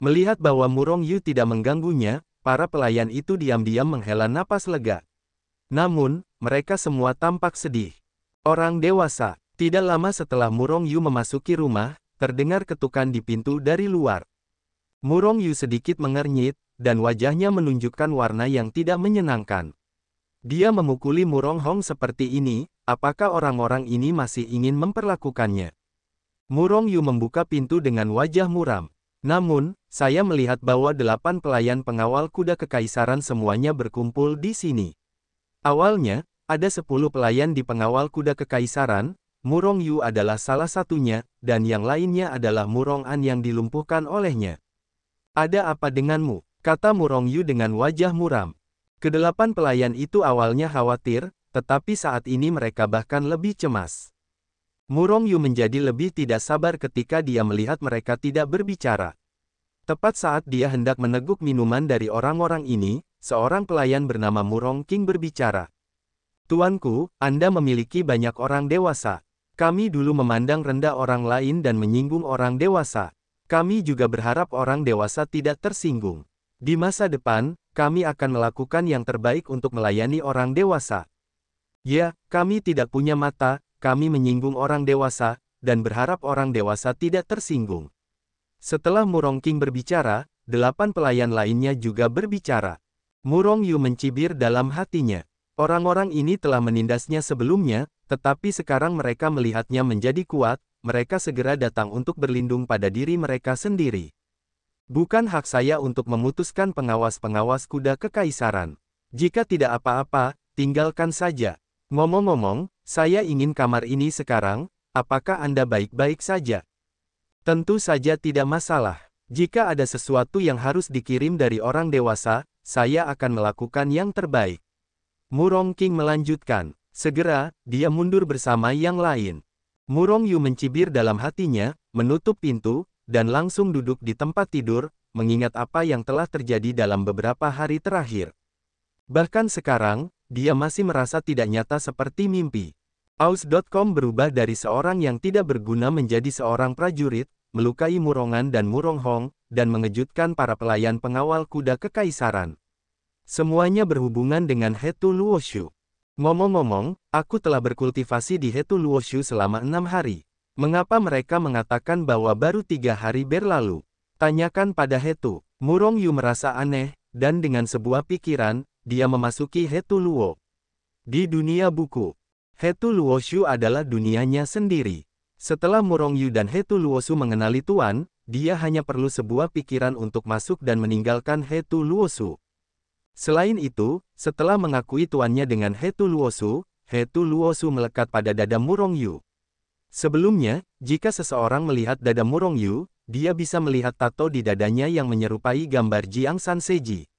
Melihat bahwa Murong Yu tidak mengganggunya, para pelayan itu diam-diam menghela napas lega. Namun, mereka semua tampak sedih. Orang dewasa. Tidak lama setelah Murong Yu memasuki rumah, terdengar ketukan di pintu dari luar. Murong Yu sedikit mengernyit, dan wajahnya menunjukkan warna yang tidak menyenangkan. Dia memukuli Murong Hong seperti ini, apakah orang-orang ini masih ingin memperlakukannya? Murong Yu membuka pintu dengan wajah muram. Namun, saya melihat bahwa 8 pelayan pengawal kuda kekaisaran semuanya berkumpul di sini. Awalnya, ada 10 pelayan di pengawal kuda kekaisaran. Murong Yu adalah salah satunya, dan yang lainnya adalah Murong An yang dilumpuhkan olehnya. "Ada apa denganmu?" kata Murong Yu dengan wajah muram. Kedelapan pelayan itu awalnya khawatir, tetapi saat ini mereka bahkan lebih cemas. Murong Yu menjadi lebih tidak sabar ketika dia melihat mereka tidak berbicara. Tepat saat dia hendak meneguk minuman dari orang-orang ini, seorang pelayan bernama Murong King berbicara. "Tuanku, Anda memiliki banyak orang dewasa. Kami dulu memandang rendah orang lain dan menyinggung orang dewasa. Kami juga berharap orang dewasa tidak tersinggung. Di masa depan, kami akan melakukan yang terbaik untuk melayani orang dewasa. Ya, kami tidak punya mata, kami menyinggung orang dewasa, dan berharap orang dewasa tidak tersinggung." Setelah Murong King berbicara, 8 pelayan lainnya juga berbicara. Murong Yu mencibir dalam hatinya. Orang-orang ini telah menindasnya sebelumnya, tetapi sekarang mereka melihatnya menjadi kuat, mereka segera datang untuk berlindung pada diri mereka sendiri. "Bukan hak saya untuk memutuskan pengawas-pengawas kuda kekaisaran. Jika tidak apa-apa, tinggalkan saja. Ngomong-ngomong, saya ingin kamar ini sekarang, apakah Anda baik-baik saja?" "Tentu saja tidak masalah. Jika ada sesuatu yang harus dikirim dari orang dewasa, saya akan melakukan yang terbaik." Murong King melanjutkan. Segera, dia mundur bersama yang lain. Murong Yu mencibir dalam hatinya, menutup pintu, dan langsung duduk di tempat tidur, mengingat apa yang telah terjadi dalam beberapa hari terakhir. Bahkan sekarang, dia masih merasa tidak nyata seperti mimpi. Aus.com berubah dari seorang yang tidak berguna menjadi seorang prajurit, melukai Murongan dan Murong Hong, dan mengejutkan para pelayan pengawal kuda kekaisaran. Semuanya berhubungan dengan Hetu Luoshu. Ngomong-ngomong, aku telah berkultivasi di Hetu Luoshu selama 6 hari. Mengapa mereka mengatakan bahwa baru 3 hari berlalu? Tanyakan pada Hetu. Murong Yu merasa aneh, dan dengan sebuah pikiran, dia memasuki Hetu Luo. Di dunia buku, Hetu Luoshu adalah dunianya sendiri. Setelah Murong Yu dan Hetu Luoshu mengenali Tuan, dia hanya perlu sebuah pikiran untuk masuk dan meninggalkan Hetu Luoshu. Selain itu, setelah mengakui tuannya dengan Hetu Luoshu melekat pada dada Murong Yu. Sebelumnya, jika seseorang melihat dada Murong Yu, dia bisa melihat tato di dadanya yang menyerupai gambar Jiang Sanseji.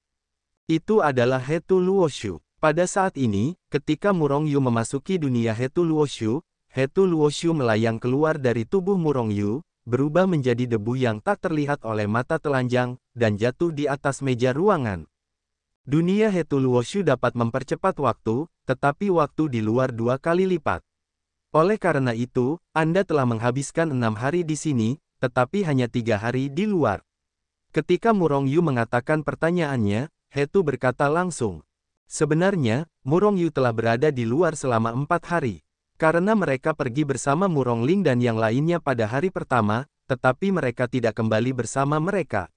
Itu adalah Hetu Luoshu. Pada saat ini, ketika Murong Yu memasuki dunia Hetu Luoshu melayang keluar dari tubuh Murong Yu, berubah menjadi debu yang tak terlihat oleh mata telanjang, dan jatuh di atas meja ruangan. Dunia Hetu Luoshu dapat mempercepat waktu, tetapi waktu di luar 2 kali lipat. Oleh karena itu, Anda telah menghabiskan 6 hari di sini, tetapi hanya 3 hari di luar. Ketika Murong Yu mengatakan pertanyaannya, Hetu berkata langsung. Sebenarnya, Murong Yu telah berada di luar selama 4 hari. Karena mereka pergi bersama Murong Ling dan yang lainnya pada hari pertama, tetapi mereka tidak kembali bersama mereka.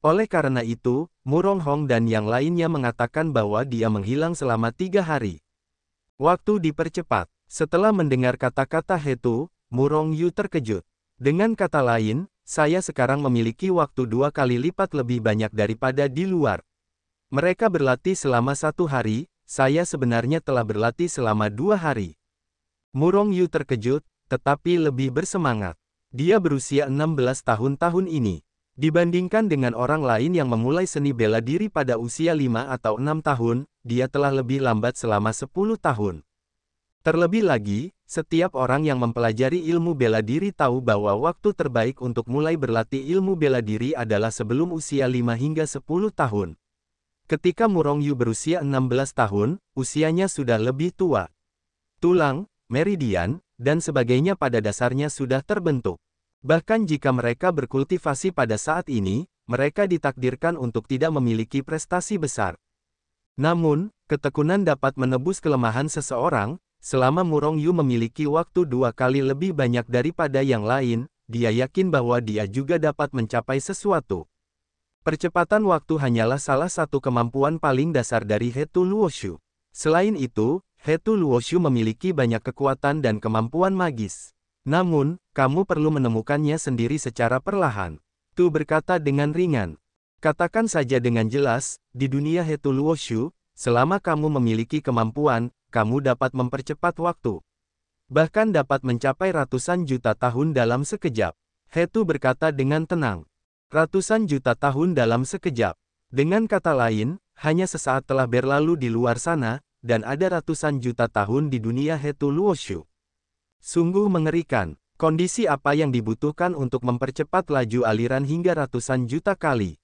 Oleh karena itu, Murong Hong dan yang lainnya mengatakan bahwa dia menghilang selama 3 hari. Waktu dipercepat. Setelah mendengar kata-kata Hetu, Murong Yu terkejut. Dengan kata lain, saya sekarang memiliki waktu 2 kali lipat lebih banyak daripada di luar. Mereka berlatih selama 1 hari, saya sebenarnya telah berlatih selama 2 hari. Murong Yu terkejut, tetapi lebih bersemangat. Dia berusia 16 tahun ini. Dibandingkan dengan orang lain yang memulai seni bela diri pada usia 5 atau 6 tahun, dia telah lebih lambat selama 10 tahun. Terlebih lagi, setiap orang yang mempelajari ilmu bela diri tahu bahwa waktu terbaik untuk mulai berlatih ilmu bela diri adalah sebelum usia 5 hingga 10 tahun. Ketika Murong Yu berusia 16 tahun, usianya sudah lebih tua. Tulang, meridian, dan sebagainya pada dasarnya sudah terbentuk. Bahkan jika mereka berkultivasi pada saat ini, mereka ditakdirkan untuk tidak memiliki prestasi besar. Namun, ketekunan dapat menebus kelemahan seseorang. Selama Murong Yu memiliki waktu 2 kali lebih banyak daripada yang lain, dia yakin bahwa dia juga dapat mencapai sesuatu. Percepatan waktu hanyalah salah satu kemampuan paling dasar dari Hetu Luoshu. Selain itu, Hetu Luoshu memiliki banyak kekuatan dan kemampuan magis. Namun, kamu perlu menemukannya sendiri secara perlahan. Tu berkata dengan ringan. Katakan saja dengan jelas, di dunia Hetu Luoshu, selama kamu memiliki kemampuan, kamu dapat mempercepat waktu. Bahkan dapat mencapai ratusan juta tahun dalam sekejap. Hetu berkata dengan tenang. Ratusan juta tahun dalam sekejap. Dengan kata lain, hanya sesaat telah berlalu di luar sana, dan ada ratusan juta tahun di dunia Hetu Luoshu. Sungguh mengerikan. Kondisi apa yang dibutuhkan untuk mempercepat laju aliran hingga ratusan juta kali?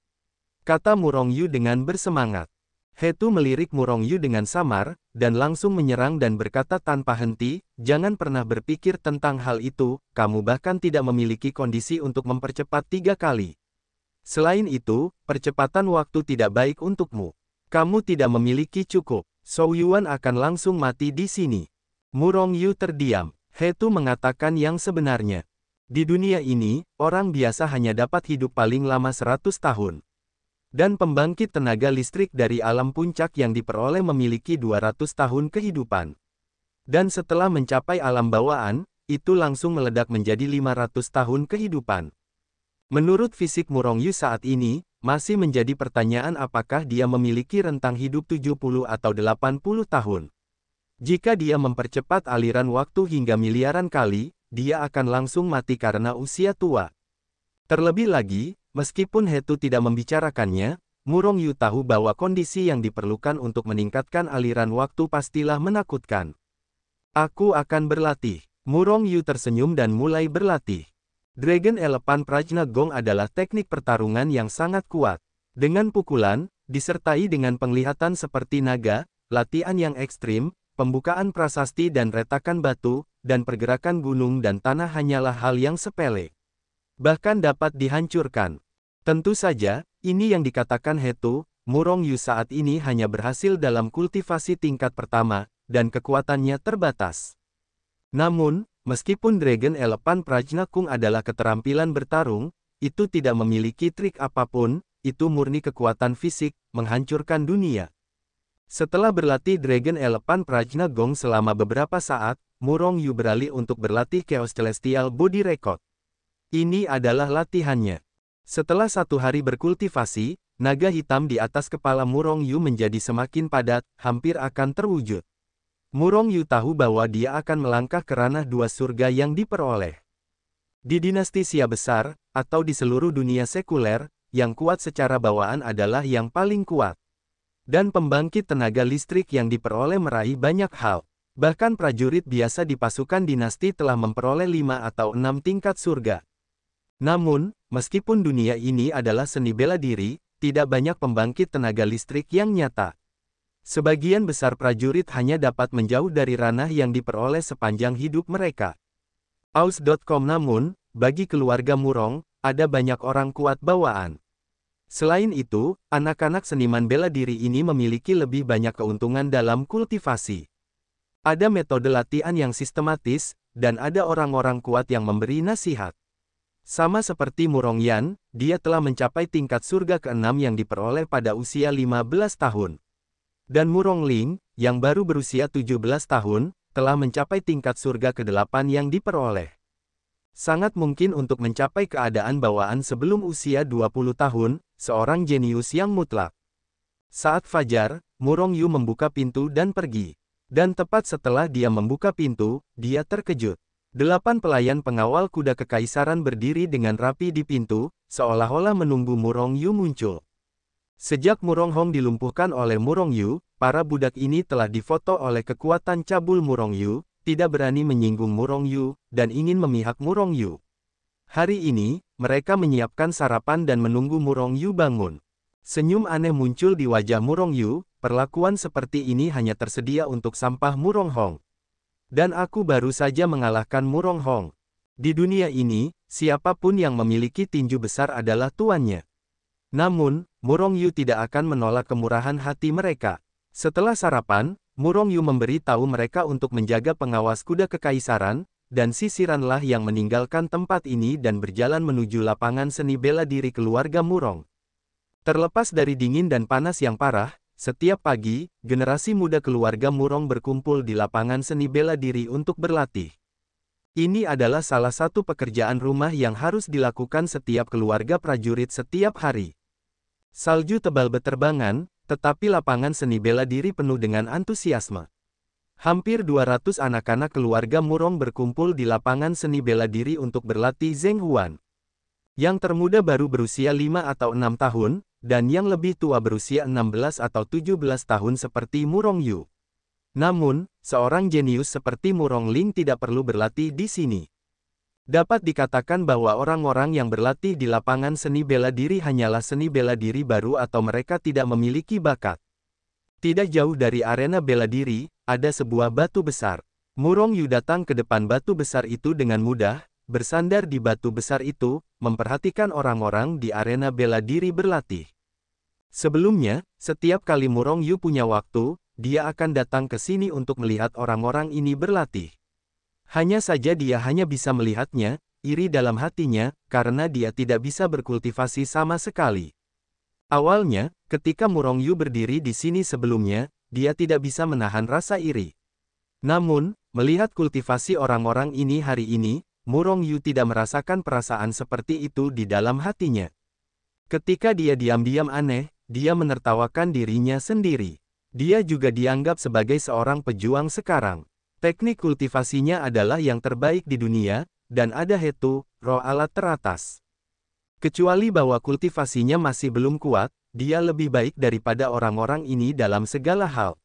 Kata Murong Yu dengan bersemangat. Hetu melirik Murong Yu dengan samar, dan langsung menyerang dan berkata tanpa henti, jangan pernah berpikir tentang hal itu, kamu bahkan tidak memiliki kondisi untuk mempercepat 3 kali. Selain itu, percepatan waktu tidak baik untukmu. Kamu tidak memiliki cukup. Zhou Yuan akan langsung mati di sini. Murong Yu terdiam. Hetu mengatakan yang sebenarnya. Di dunia ini, orang biasa hanya dapat hidup paling lama 100 tahun. Dan pembangkit tenaga listrik dari alam puncak yang diperoleh memiliki 200 tahun kehidupan. Dan setelah mencapai alam bawaan, itu langsung meledak menjadi 500 tahun kehidupan. Menurut fisik Murong Yu saat ini, masih menjadi pertanyaan apakah dia memiliki rentang hidup 70 atau 80 tahun. Jika dia mempercepat aliran waktu hingga miliaran kali, dia akan langsung mati karena usia tua. Terlebih lagi, meskipun Hetu tidak membicarakannya, Murong Yu tahu bahwa kondisi yang diperlukan untuk meningkatkan aliran waktu pastilah menakutkan. Aku akan berlatih. Murong Yu tersenyum dan mulai berlatih. Dragon Elephant Prajna Gong adalah teknik pertarungan yang sangat kuat. Dengan pukulan, disertai dengan penglihatan seperti naga, latihan yang ekstrim, pembukaan prasasti dan retakan batu, dan pergerakan gunung dan tanah hanyalah hal yang sepele. Bahkan dapat dihancurkan. Tentu saja, ini yang dikatakan Hetu, Murong Yu saat ini hanya berhasil dalam kultivasi tingkat pertama, dan kekuatannya terbatas. Namun, meskipun Dragon Elephant Prajna Kung adalah keterampilan bertarung, itu tidak memiliki trik apapun, itu murni kekuatan fisik, menghancurkan dunia. Setelah berlatih Dragon Elephant Prajna Gong selama beberapa saat, Murong Yu beralih untuk berlatih Chaos Celestial Body Record. Ini adalah latihannya. Setelah 1 hari berkultivasi, naga hitam di atas kepala Murong Yu menjadi semakin padat, hampir akan terwujud. Murong Yu tahu bahwa dia akan melangkah ke ranah 2 surga yang diperoleh. Di dinasti Xia besar, atau di seluruh dunia sekuler, yang kuat secara bawaan adalah yang paling kuat. Dan pembangkit tenaga listrik yang diperoleh meraih banyak hal. Bahkan prajurit biasa di pasukan dinasti telah memperoleh 5 atau 6 tingkat surga. Namun, meskipun dunia ini adalah seni bela diri, tidak banyak pembangkit tenaga listrik yang nyata. Sebagian besar prajurit hanya dapat menjauh dari ranah yang diperoleh sepanjang hidup mereka. Aus.com. Namun, bagi keluarga Murong, ada banyak orang kuat bawaan. Selain itu, anak-anak seniman bela diri ini memiliki lebih banyak keuntungan dalam kultivasi. Ada metode latihan yang sistematis, dan ada orang-orang kuat yang memberi nasihat. Sama seperti Murong Yan, dia telah mencapai tingkat surga ke-6 yang diperoleh pada usia 15 tahun. Dan Murong Ling, yang baru berusia 17 tahun, telah mencapai tingkat surga ke-8 yang diperoleh. Sangat mungkin untuk mencapai keadaan bawaan sebelum usia 20 tahun, seorang jenius yang mutlak. Saat fajar, Murong Yu membuka pintu dan pergi. Dan tepat setelah dia membuka pintu, dia terkejut. 8 pelayan pengawal kuda kekaisaran berdiri dengan rapi di pintu, seolah-olah menunggu Murong Yu muncul. Sejak Murong Hong dilumpuhkan oleh Murong Yu, para budak ini telah difoto oleh kekuatan cabul Murong Yu, tidak berani menyinggung Murong Yu, dan ingin memihak Murong Yu. Hari ini, mereka menyiapkan sarapan dan menunggu Murong Yu bangun. Senyum aneh muncul di wajah Murong Yu, perlakuan seperti ini hanya tersedia untuk sampah Murong Hong. Dan aku baru saja mengalahkan Murong Hong. Di dunia ini, siapapun yang memiliki tinju besar adalah tuannya. Namun, Murong Yu tidak akan menolak kemurahan hati mereka. Setelah sarapan, Murong Yu memberi tahu mereka untuk menjaga pengawas kuda kekaisaran, dan sisiranlah yang meninggalkan tempat ini dan berjalan menuju lapangan seni bela diri keluarga Murong. Terlepas dari dingin dan panas yang parah, setiap pagi, generasi muda keluarga Murong berkumpul di lapangan seni bela diri untuk berlatih. Ini adalah salah satu pekerjaan rumah yang harus dilakukan setiap keluarga prajurit setiap hari. Salju tebal berterbangan, tetapi lapangan seni bela diri penuh dengan antusiasme. Hampir 200 anak-anak keluarga Murong berkumpul di lapangan seni bela diri untuk berlatih Zheng Huan. Yang termuda baru berusia 5 atau 6 tahun, dan yang lebih tua berusia 16 atau 17 tahun seperti Murong Yu. Namun, seorang jenius seperti Murong Ling tidak perlu berlatih di sini. Dapat dikatakan bahwa orang-orang yang berlatih di lapangan seni bela diri hanyalah seni bela diri baru atau mereka tidak memiliki bakat. Tidak jauh dari arena bela diri, ada sebuah batu besar. Murong Yu datang ke depan batu besar itu dengan mudah, bersandar di batu besar itu, memperhatikan orang-orang di arena bela diri berlatih. Sebelumnya, setiap kali Murong Yu punya waktu, dia akan datang ke sini untuk melihat orang-orang ini berlatih. Hanya saja dia hanya bisa melihatnya, iri dalam hatinya, karena dia tidak bisa berkultivasi sama sekali. Awalnya, ketika Murong Yu berdiri di sini sebelumnya, dia tidak bisa menahan rasa iri. Namun, melihat kultivasi orang-orang ini hari ini, Murong Yu tidak merasakan perasaan seperti itu di dalam hatinya. Ketika dia diam-diam aneh, dia menertawakan dirinya sendiri. Dia juga dianggap sebagai seorang pejuang sekarang. Teknik kultivasinya adalah yang terbaik di dunia, dan ada Hetu, roh alat teratas. Kecuali bahwa kultivasinya masih belum kuat, dia lebih baik daripada orang-orang ini dalam segala hal.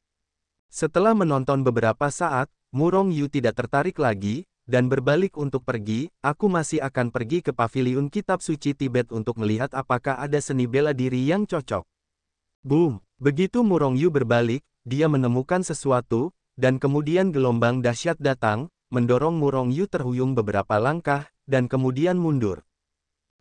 Setelah menonton beberapa saat, Murong Yu tidak tertarik lagi, dan berbalik untuk pergi. Aku masih akan pergi ke paviliun kitab suci Tibet untuk melihat apakah ada seni bela diri yang cocok. Boom! Begitu Murong Yu berbalik, dia menemukan sesuatu, dan kemudian gelombang dahsyat datang, mendorong Murong Yu terhuyung beberapa langkah, dan kemudian mundur.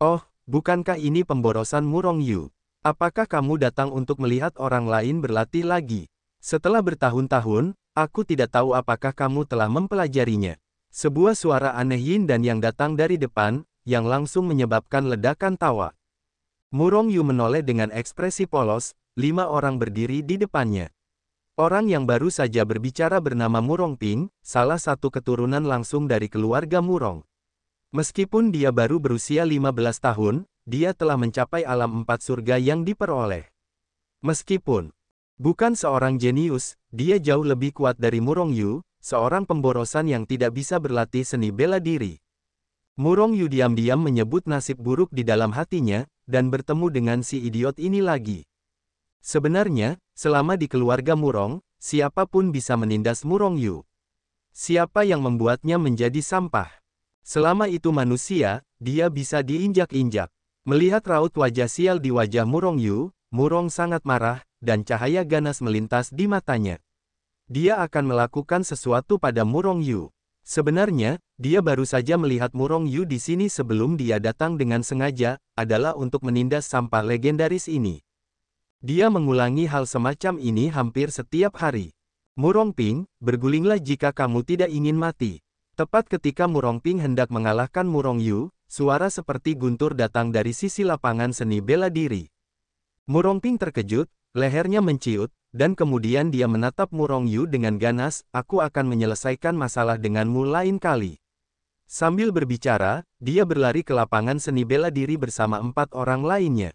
Oh, bukankah ini pemborosan Murong Yu? Apakah kamu datang untuk melihat orang lain berlatih lagi? Setelah bertahun-tahun, aku tidak tahu apakah kamu telah mempelajarinya. Sebuah suara aneh yin dan yang datang dari depan, yang langsung menyebabkan ledakan tawa. Murong Yu menoleh dengan ekspresi polos, 5 orang berdiri di depannya. Orang yang baru saja berbicara bernama Murong Ping, salah satu keturunan langsung dari keluarga Murong. Meskipun dia baru berusia 15 tahun, dia telah mencapai alam 4 surga yang diperoleh. Meskipun bukan seorang jenius, dia jauh lebih kuat dari Murong Yu, seorang pemborosan yang tidak bisa berlatih seni bela diri. Murong Yu diam-diam menyebut nasib buruk di dalam hatinya, dan bertemu dengan si idiot ini lagi. Sebenarnya, selama di keluarga Murong, siapapun bisa menindas Murong Yu. Siapa yang membuatnya menjadi sampah? Selama itu manusia, dia bisa diinjak-injak. Melihat raut wajah sial di wajah Murong Yu, Murong sangat marah, dan cahaya ganas melintas di matanya. Dia akan melakukan sesuatu pada Murong Yu. Sebenarnya, dia baru saja melihat Murong Yu di sini sebelum dia datang dengan sengaja, adalah untuk menindas sampah legendaris ini. Dia mengulangi hal semacam ini hampir setiap hari. Murong Ping, bergulinglah jika kamu tidak ingin mati. Tepat ketika Murong Ping hendak mengalahkan Murong Yu, suara seperti guntur datang dari sisi lapangan seni bela diri. Murong Ping terkejut, lehernya menciut, dan kemudian dia menatap Murong Yu dengan ganas, aku akan menyelesaikan masalah denganmu lain kali. Sambil berbicara, dia berlari ke lapangan seni bela diri bersama 4 orang lainnya.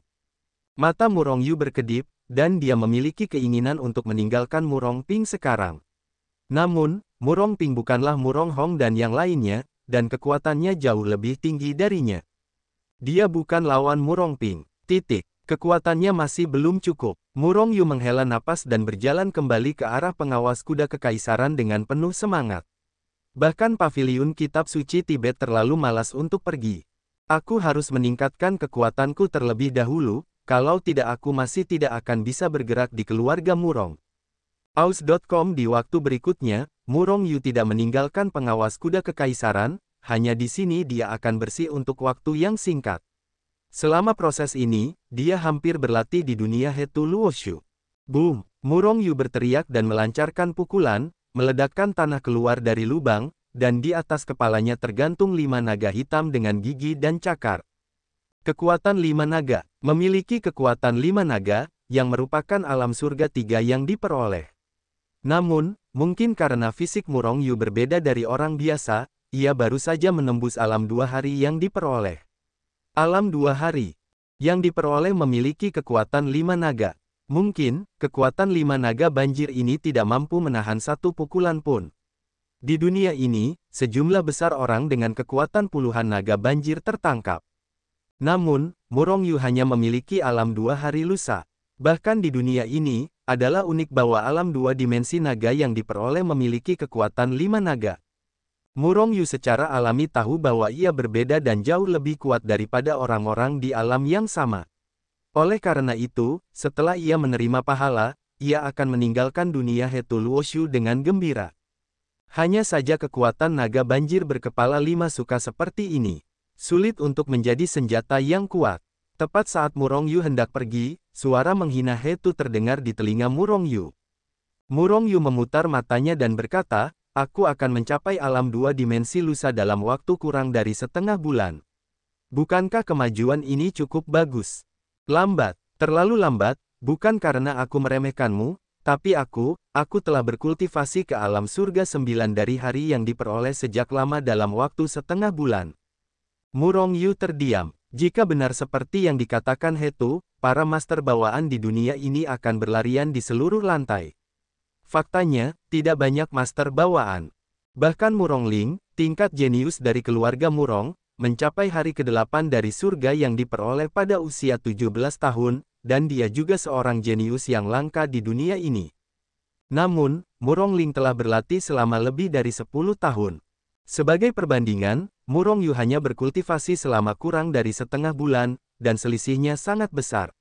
Mata Murong Yu berkedip, dan dia memiliki keinginan untuk meninggalkan Murong Ping sekarang. Namun, Murong Ping bukanlah Murong Hong dan yang lainnya, dan kekuatannya jauh lebih tinggi darinya. Dia bukan lawan Murong Ping. Kekuatannya masih belum cukup. Murong Yu menghela napas dan berjalan kembali ke arah pengawas kuda kekaisaran dengan penuh semangat. Bahkan paviliun kitab suci Tibet terlalu malas untuk pergi. Aku harus meningkatkan kekuatanku terlebih dahulu, kalau tidak aku masih tidak akan bisa bergerak di keluarga Murong. Aus.com di waktu berikutnya, Murong Yu tidak meninggalkan pengawas kuda kekaisaran, hanya di sini dia akan bersih untuk waktu yang singkat. Selama proses ini, dia hampir berlatih di dunia Hetu Luoshu. Boom! Murong Yu berteriak dan melancarkan pukulan, meledakkan tanah keluar dari lubang, dan di atas kepalanya tergantung 5 naga hitam dengan gigi dan cakar. Kekuatan 5 naga. Memiliki kekuatan 5 naga, yang merupakan alam surga 3 yang diperoleh. Namun, mungkin karena fisik Murong Yu berbeda dari orang biasa, ia baru saja menembus alam 2 hari yang diperoleh. Alam 2 hari yang diperoleh memiliki kekuatan 5 naga. Mungkin, kekuatan 5 naga banjir ini tidak mampu menahan satu pukulan pun. Di dunia ini, sejumlah besar orang dengan kekuatan puluhan naga banjir tertangkap. Namun, Murong Yu hanya memiliki alam 2 hari lusa. Bahkan di dunia ini, adalah unik bahwa alam 2 dimensi naga yang diperoleh memiliki kekuatan 5 naga. Murong Yu secara alami tahu bahwa ia berbeda dan jauh lebih kuat daripada orang-orang di alam yang sama. Oleh karena itu, setelah ia menerima pahala, ia akan meninggalkan dunia Hetu Luoshu dengan gembira. Hanya saja kekuatan naga banjir berkepala 5 suka seperti ini. Sulit untuk menjadi senjata yang kuat. Tepat saat Murong Yu hendak pergi, suara menghina Hetu terdengar di telinga Murong Yu. Murong Yu memutar matanya dan berkata, "Aku akan mencapai alam 2 dimensi lusa dalam waktu kurang dari setengah bulan. Bukankah kemajuan ini cukup bagus?" "Lambat, terlalu lambat, bukan karena aku meremehkanmu, tapi aku telah berkultivasi ke alam surga 9 dari hari yang diperoleh sejak lama dalam waktu setengah bulan." Murong Yu terdiam. Jika benar seperti yang dikatakan Hetu, para master bawaan di dunia ini akan berlarian di seluruh lantai. Faktanya, tidak banyak master bawaan. Bahkan Murong Ling, tingkat jenius dari keluarga Murong, mencapai hari ke-8 dari surga yang diperoleh pada usia 17 tahun, dan dia juga seorang jenius yang langka di dunia ini. Namun, Murong Ling telah berlatih selama lebih dari 10 tahun. Sebagai perbandingan, Murong Yu hanya berkultivasi selama kurang dari setengah bulan, dan selisihnya sangat besar.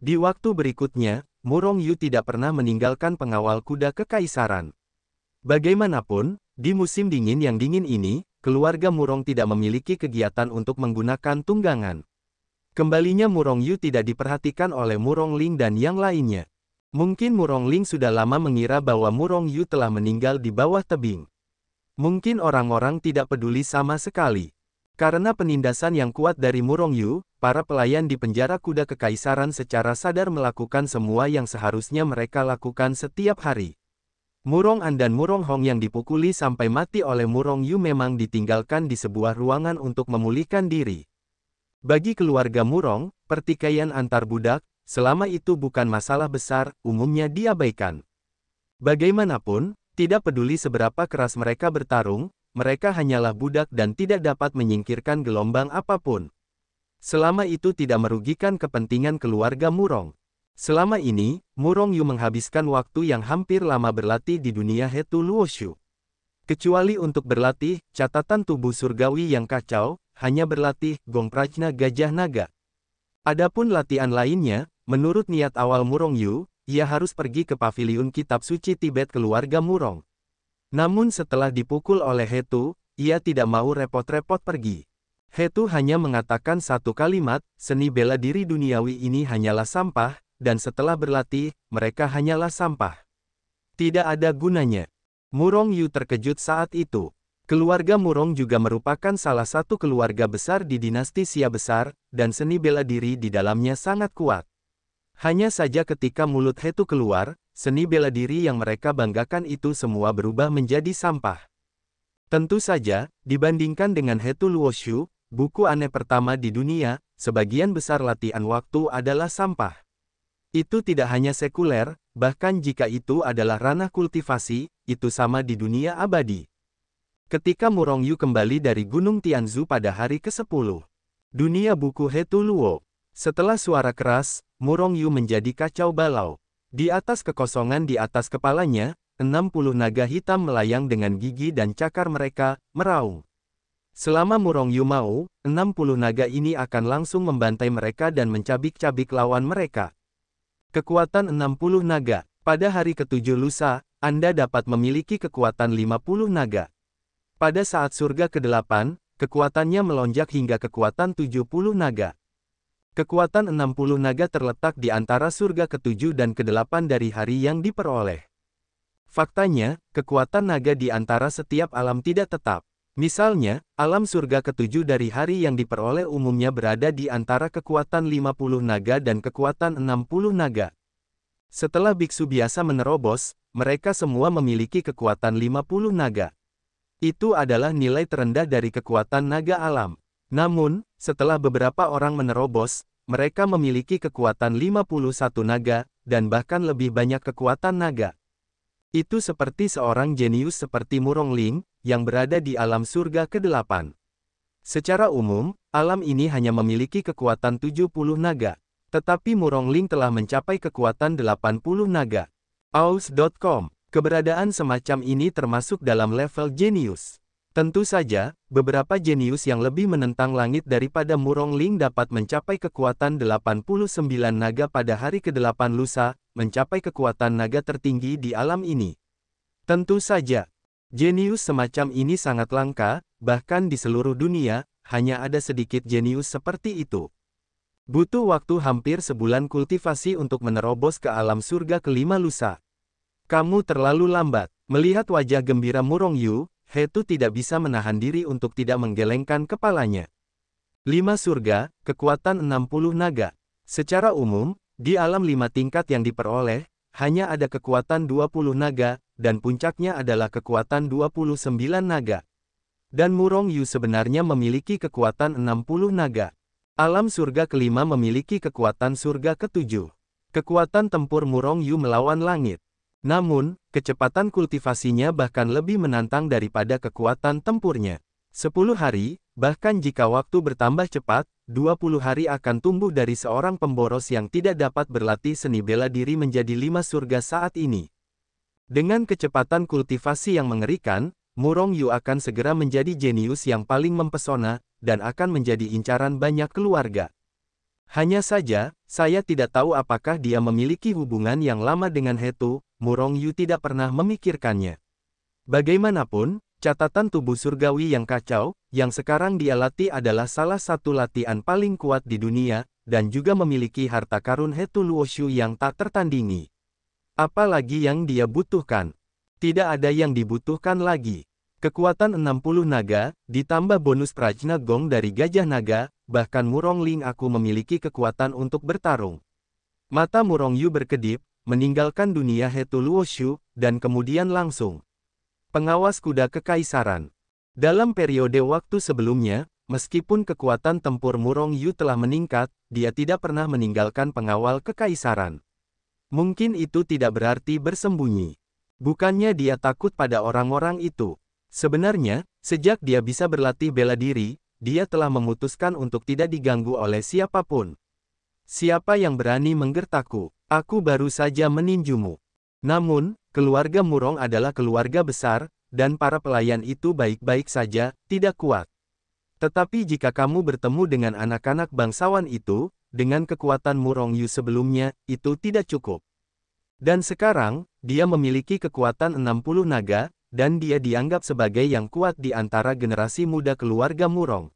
Di waktu berikutnya, Murong Yu tidak pernah meninggalkan pengawal kuda kekaisaran. Bagaimanapun, di musim dingin yang dingin ini, keluarga Murong tidak memiliki kegiatan untuk menggunakan tunggangan. Kembalinya Murong Yu tidak diperhatikan oleh Murong Ling dan yang lainnya. Mungkin Murong Ling sudah lama mengira bahwa Murong Yu telah meninggal di bawah tebing. Mungkin orang-orang tidak peduli sama sekali. Karena penindasan yang kuat dari Murong Yu, para pelayan di penjara kuda kekaisaran secara sadar melakukan semua yang seharusnya mereka lakukan setiap hari. Murong An dan Murong Hong yang dipukuli sampai mati oleh Murong Yu memang ditinggalkan di sebuah ruangan untuk memulihkan diri. Bagi keluarga Murong, pertikaian antar budak, selama itu bukan masalah besar, umumnya diabaikan. Bagaimanapun, tidak peduli seberapa keras mereka bertarung, mereka hanyalah budak dan tidak dapat menyingkirkan gelombang apapun. Selama itu tidak merugikan kepentingan keluarga Murong. Selama ini, Murong Yu menghabiskan waktu yang hampir lama berlatih di dunia Hetu Luoshu. Kecuali untuk berlatih, catatan tubuh surgawi yang kacau, hanya berlatih Gong Prajna Gajah Naga. Adapun latihan lainnya, menurut niat awal Murong Yu, ia harus pergi ke paviliun kitab suci Tibet keluarga Murong. Namun setelah dipukul oleh Hetu, ia tidak mau repot-repot pergi. Hetu hanya mengatakan satu kalimat, seni bela diri duniawi ini hanyalah sampah, dan setelah berlatih, mereka hanyalah sampah. Tidak ada gunanya. Murong Yu terkejut saat itu. Keluarga Murong juga merupakan salah satu keluarga besar di dinasti Xia besar, dan seni bela diri di dalamnya sangat kuat. Hanya saja ketika mulut Hetu keluar, seni bela diri yang mereka banggakan itu semua berubah menjadi sampah. Tentu saja, dibandingkan dengan Hetu Luoshu, buku aneh pertama di dunia, sebagian besar latihan waktu adalah sampah. Itu tidak hanya sekuler, bahkan jika itu adalah ranah kultivasi, itu sama di dunia abadi. Ketika Murong Yu kembali dari Gunung Tianzu pada hari ke-10, dunia buku Hetu Luo. Setelah suara keras, Murong Yu menjadi kacau balau. Di atas kekosongan di atas kepalanya, 60 naga hitam melayang dengan gigi dan cakar mereka, meraung. Selama Murong Yu mau, 60 naga ini akan langsung membantai mereka dan mencabik-cabik lawan mereka. Kekuatan 60 naga. Pada hari ke-7 lusa, Anda dapat memiliki kekuatan 50 naga. Pada saat surga ke-8, kekuatannya melonjak hingga kekuatan 70 naga. Kekuatan 60 naga terletak di antara surga ke-7 dan ke-8 dari hari yang diperoleh. Faktanya, kekuatan naga di antara setiap alam tidak tetap. Misalnya, alam surga ke-7 dari hari yang diperoleh umumnya berada di antara kekuatan 50 naga dan kekuatan 60 naga. Setelah biksu biasa menerobos, mereka semua memiliki kekuatan 50 naga. Itu adalah nilai terendah dari kekuatan naga alam. Namun, setelah beberapa orang menerobos, mereka memiliki kekuatan 51 naga, dan bahkan lebih banyak kekuatan naga. Itu seperti seorang jenius seperti Murongling, yang berada di alam surga ke-8. Secara umum, alam ini hanya memiliki kekuatan 70 naga. Tetapi Murongling telah mencapai kekuatan 80 naga. Aus.com. Keberadaan semacam ini termasuk dalam level jenius. Tentu saja, beberapa jenius yang lebih menentang langit daripada Murongling dapat mencapai kekuatan 89 naga pada hari ke-8 lusa, mencapai kekuatan naga tertinggi di alam ini. Tentu saja, jenius semacam ini sangat langka, bahkan di seluruh dunia, hanya ada sedikit jenius seperti itu. Butuh waktu hampir sebulan kultivasi untuk menerobos ke alam surga ke-5 lusa. Kamu terlalu lambat. Melihat wajah gembira Murongyu, Hetu tidak bisa menahan diri untuk tidak menggelengkan kepalanya. 5 surga, kekuatan 60 naga. Secara umum, di alam 5 tingkat yang diperoleh, hanya ada kekuatan 20 naga, dan puncaknya adalah kekuatan 29 naga. Dan Murongyu sebenarnya memiliki kekuatan 60 naga. Alam surga ke-5 memiliki kekuatan surga ke-7. Kekuatan tempur Murongyu melawan langit. Namun, kecepatan kultivasinya bahkan lebih menantang daripada kekuatan tempurnya. 10 hari, bahkan jika waktu bertambah cepat, 20 hari akan tumbuh dari seorang pemboros yang tidak dapat berlatih seni bela diri menjadi 5 surga saat ini. Dengan kecepatan kultivasi yang mengerikan, Murongyu akan segera menjadi jenius yang paling mempesona, dan akan menjadi incaran banyak keluarga. Hanya saja, saya tidak tahu apakah dia memiliki hubungan yang lama dengan Hetu. Murongyu tidak pernah memikirkannya. Bagaimanapun, catatan tubuh surgawi yang kacau, yang sekarang dia latih adalah salah satu latihan paling kuat di dunia, dan juga memiliki harta karun Hetu Luoshu yang tak tertandingi. Apalagi yang dia butuhkan? Tidak ada yang dibutuhkan lagi. Kekuatan 60 naga, ditambah bonus Prajna Gong dari Gajah Naga, bahkan Murongling aku memiliki kekuatan untuk bertarung. Mata Murongyu berkedip, meninggalkan dunia Hetu Luoshu, dan kemudian langsung. Pengawas kuda kekaisaran. Dalam periode waktu sebelumnya, meskipun kekuatan tempur Murongyu telah meningkat, dia tidak pernah meninggalkan pengawal kekaisaran. Mungkin itu tidak berarti bersembunyi. Bukannya dia takut pada orang-orang itu. Sebenarnya, sejak dia bisa berlatih bela diri, dia telah memutuskan untuk tidak diganggu oleh siapapun. Siapa yang berani menggertakku? Aku baru saja meninjumu. Namun, keluarga Murong adalah keluarga besar, dan para pelayan itu baik-baik saja, tidak kuat. Tetapi jika kamu bertemu dengan anak-anak bangsawan itu, dengan kekuatan Murongyu sebelumnya, itu tidak cukup. Dan sekarang, dia memiliki kekuatan 60 naga, dan dia dianggap sebagai yang kuat di antara generasi muda keluarga Murong.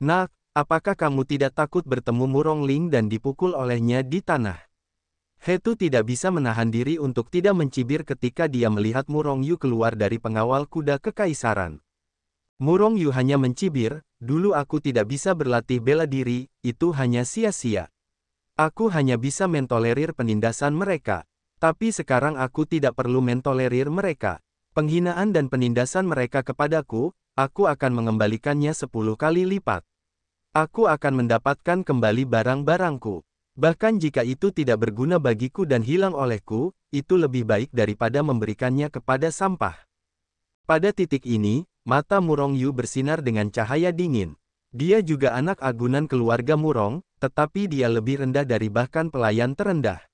Nak, apakah kamu tidak takut bertemu Murongling dan dipukul olehnya di tanah? Hetu tidak bisa menahan diri untuk tidak mencibir ketika dia melihat Murongyu keluar dari pengawal kuda kekaisaran. Murongyu hanya mencibir, dulu aku tidak bisa berlatih bela diri, itu hanya sia-sia. Aku hanya bisa mentolerir penindasan mereka. Tapi sekarang aku tidak perlu mentolerir mereka. Penghinaan dan penindasan mereka kepadaku, aku akan mengembalikannya 10 kali lipat. Aku akan mendapatkan kembali barang-barangku. Bahkan jika itu tidak berguna bagiku dan hilang olehku, itu lebih baik daripada memberikannya kepada sampah. Pada titik ini, mata Murongyu bersinar dengan cahaya dingin. Dia juga anak agunan keluarga Murong, tetapi dia lebih rendah dari bahkan pelayan terendah.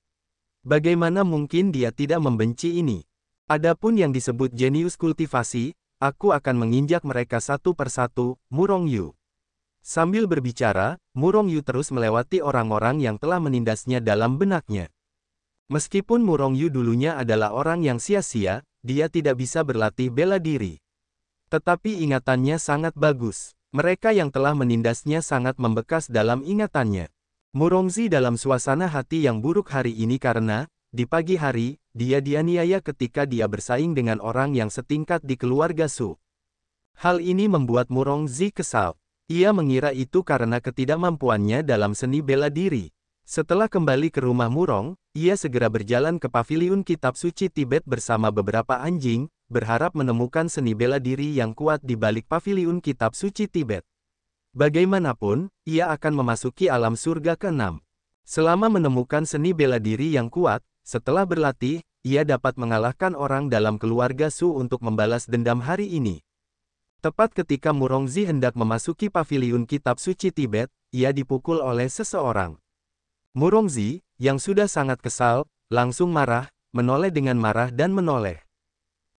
Bagaimana mungkin dia tidak membenci ini? Adapun yang disebut jenius kultivasi, aku akan menginjak mereka satu persatu, Murongyu. Sambil berbicara, Murongyu terus melewati orang-orang yang telah menindasnya dalam benaknya. Meskipun Murongyu dulunya adalah orang yang sia-sia, dia tidak bisa berlatih bela diri. Tetapi ingatannya sangat bagus. Mereka yang telah menindasnya sangat membekas dalam ingatannya. Murongzi dalam suasana hati yang buruk hari ini karena, di pagi hari, dia dianiaya ketika dia bersaing dengan orang yang setingkat di keluarga Su. Hal ini membuat Murongzi kesal. Ia mengira itu karena ketidakmampuannya dalam seni bela diri. Setelah kembali ke rumah Murong, ia segera berjalan ke paviliun kitab suci Tibet bersama beberapa anjing, berharap menemukan seni bela diri yang kuat di balik paviliun kitab suci Tibet. Bagaimanapun, ia akan memasuki alam surga ke-6. Selama menemukan seni bela diri yang kuat, setelah berlatih, ia dapat mengalahkan orang dalam keluarga Su untuk membalas dendam hari ini. Tepat ketika Murongzi hendak memasuki paviliun kitab suci Tibet, ia dipukul oleh seseorang. Murongzi, yang sudah sangat kesal, langsung marah, menoleh dengan marah dan menoleh.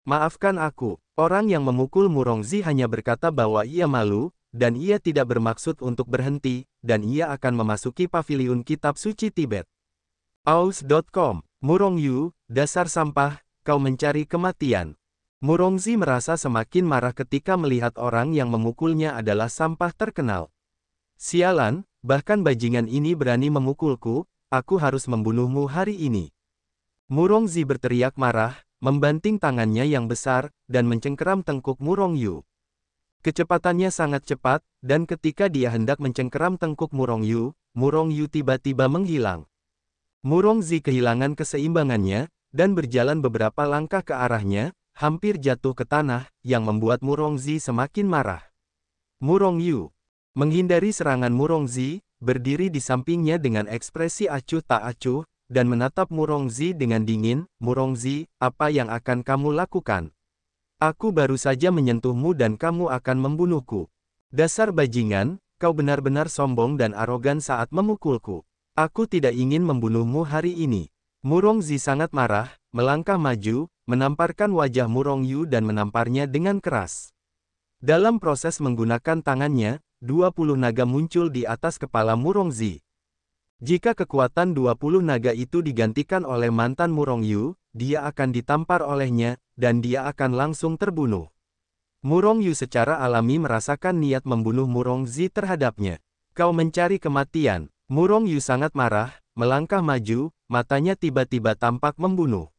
Maafkan aku, orang yang memukul Murongzi hanya berkata bahwa ia malu, dan ia tidak bermaksud untuk berhenti, dan ia akan memasuki paviliun kitab suci Tibet. Aus.com, Murongyu, dasar sampah, kau mencari kematian. Murongzi merasa semakin marah ketika melihat orang yang memukulnya adalah sampah terkenal. Sialan, bahkan bajingan ini berani memukulku, aku harus membunuhmu hari ini. Murongzi berteriak marah, membanting tangannya yang besar, dan mencengkeram tengkuk Murongyu. Kecepatannya sangat cepat, dan ketika dia hendak mencengkeram tengkuk Murongyu, Murongyu tiba-tiba menghilang. Murongzi kehilangan keseimbangannya, dan berjalan beberapa langkah ke arahnya, hampir jatuh ke tanah, yang membuat Murongzi semakin marah. Murongyu menghindari serangan Murongzi, berdiri di sampingnya dengan ekspresi acuh tak acuh, dan menatap Murongzi dengan dingin. Murongzi, apa yang akan kamu lakukan? Aku baru saja menyentuhmu dan kamu akan membunuhku. Dasar bajingan, kau benar-benar sombong dan arogan saat memukulku. Aku tidak ingin membunuhmu hari ini. Murongzi sangat marah, melangkah maju, menamparkan wajah Murongyu dan menamparnya dengan keras. Dalam proses menggunakan tangannya, 20 naga muncul di atas kepala Murongzi. Jika kekuatan 20 naga itu digantikan oleh mantan Murongyu, dia akan ditampar olehnya, dan dia akan langsung terbunuh. Murongyu secara alami merasakan niat membunuh Murongzi terhadapnya. Kau mencari kematian. Murongyu sangat marah, melangkah maju, matanya tiba-tiba tampak membunuh.